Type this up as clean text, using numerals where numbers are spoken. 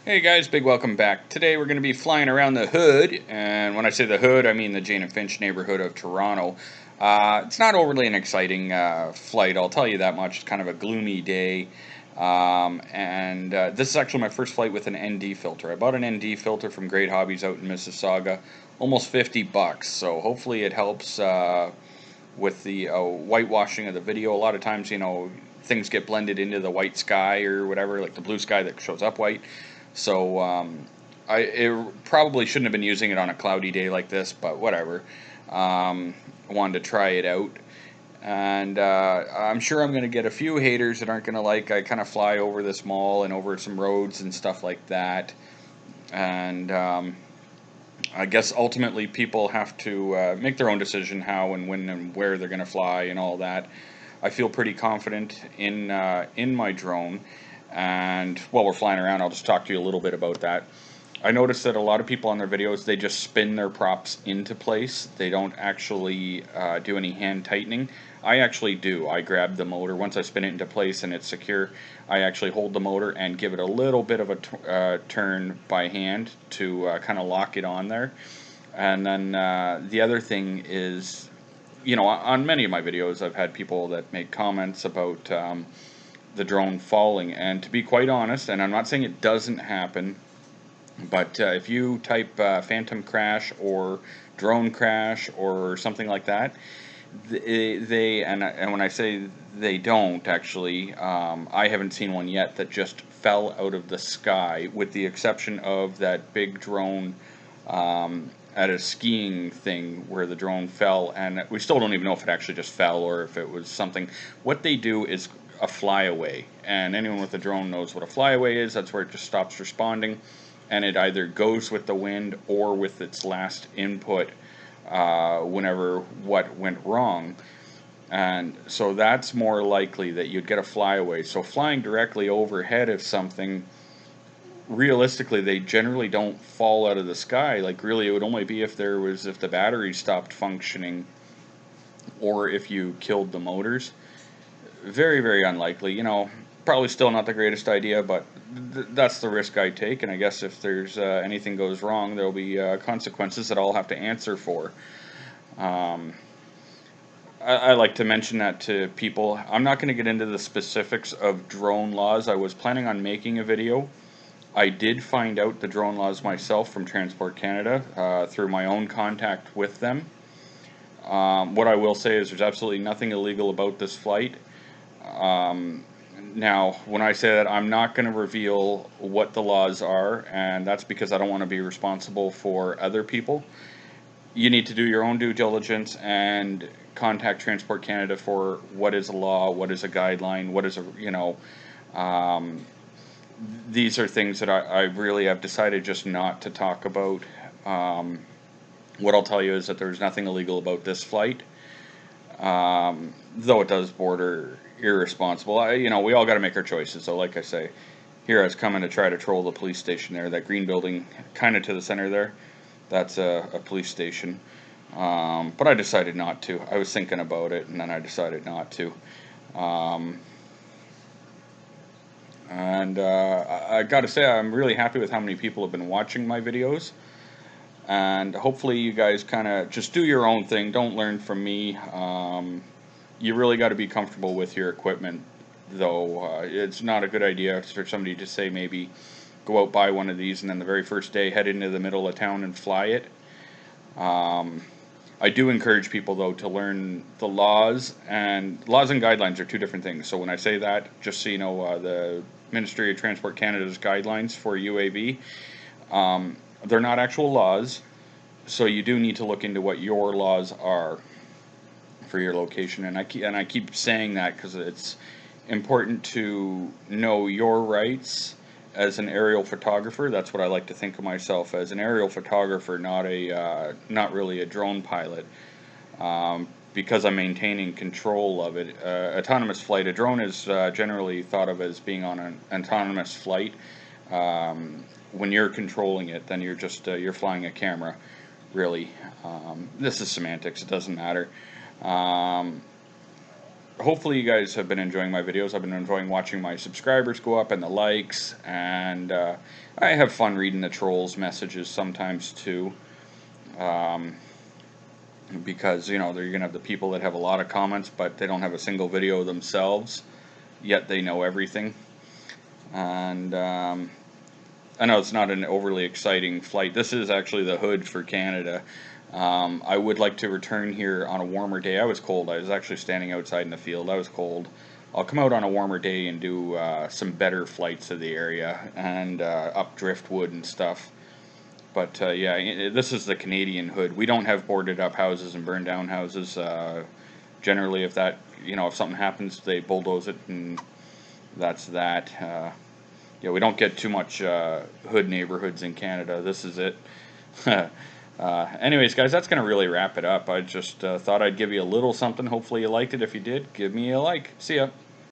Hey guys, big welcome back. Today we're going to be flying around the hood, and when I say the hood, I mean the Jane and Finch neighborhood of Toronto. It's not overly an exciting flight, I'll tell you that much. It's kind of a gloomy day, and this is actually my first flight with an ND filter. I bought an ND filter from Great Hobbies out in Mississauga, almost $50, so hopefully it helps with the whitewashing of the video. A lot of times, things get blended into the white sky or whatever, like the blue sky that shows up white. So it probably shouldn't have been using it on a cloudy day like this, but whatever. Wanted to try it out. And I'm sure I'm going to get a few haters that aren't going to like. I kind of fly over this mall and over some roads and stuff like that. And I guess ultimately people have to make their own decision how and when and where they're going to fly and all that. I feel pretty confident in my drone, and while we're flying around, I'll just talk to you a little bit about that. I noticed that a lot of people on their videos, they just spin their props into place. They don't actually do any hand tightening. I actually do. I grab the motor. Once I spin it into place and it's secure, I actually hold the motor and give it a little bit of a turn by hand to kind of lock it on there. And then the other thing is, on many of my videos, I've had people that make comments about the drone falling. And to be quite honest, and I'm not saying it doesn't happen, but if you type phantom crash or drone crash or something like that, and when I say they don't actually, I haven't seen one yet that just fell out of the sky, with the exception of that big drone at a skiing thing where the drone fell, and we still don't even know if it actually just fell or if it was something. What they do is a flyaway, and anyone with a drone knows what a flyaway is. That's where it just stops responding, and it either goes with the wind or with its last input whenever what went wrong. And so that's more likely that you'd get a flyaway. So flying directly overhead of something, realistically, they generally don't fall out of the sky. Like, really, it would only be if the battery stopped functioning or if you killed the motors. Very, very unlikely. Probably still not the greatest idea, but that's the risk I take. And I guess if there's anything goes wrong, there'll be consequences that I'll have to answer for. I like to mention that to people. I'm not going to get into the specifics of drone laws. I was planning on making a video. I did find out the drone laws myself from Transport Canada through my own contact with them. What I will say is there's absolutely nothing illegal about this flight. Now, when I say that, I'm not going to reveal what the laws are, and that's because I don't want to be responsible for other people. You need to do your own due diligence and contact Transport Canada for what is a law, what is a guideline, what is these are things that I really have decided just not to talk about. What I'll tell you is that there's nothing illegal about this flight, though it does border irresponsible. We all got to make our choices. So, like I say, here I was coming to try to troll the police station there. That green building, kind of to the center there, that's a police station. But I decided not to. I was thinking about it, and then I decided not to. And I got to say, I'm really happy with how many people have been watching my videos. And hopefully you guys kind of just do your own thing. Don't learn from me. You really got to be comfortable with your equipment, though. It's not a good idea for somebody to say maybe go out, buy one of these, and then the very first day head into the middle of town and fly it. I do encourage people, though, to learn the laws, and laws and guidelines are two different things. So when I say that, just so you know, the Ministry of Transport Canada's guidelines for UAV, they're not actual laws, so you do need to look into what your laws are for your location. And I keep saying that because it's important to know your rights as an aerial photographer. That's what I like to think of myself as, an aerial photographer, not really a drone pilot, because I'm maintaining control of it. Autonomous flight. A drone is generally thought of as being on an autonomous flight. When you're controlling it, then you're just you're flying a camera. Really, this is semantics. It doesn't matter. hopefully you guys have been enjoying my videos. I've been enjoying watching my subscribers go up and the likes, and I have fun reading the trolls' messages sometimes too. Um, because you're gonna have the people that have a lot of comments, but they don't have a single video themselves, yet they know everything. And I know it's not an overly exciting flight. This is actually the hood for Canada. I would like to return here on a warmer day. I was cold. I was actually standing outside in the field. I was cold. I'll come out on a warmer day and do some better flights to the area and up driftwood and stuff. But yeah, this is the Canadian hood. We don't have boarded up houses and burned down houses. Generally, if if something happens, they bulldoze it, and that's that. Yeah, we don't get too much hood neighborhoods in Canada. This is it. Anyways, guys, that's going to really wrap it up. I just thought I'd give you a little something. Hopefully you liked it. If you did, give me a like. See ya.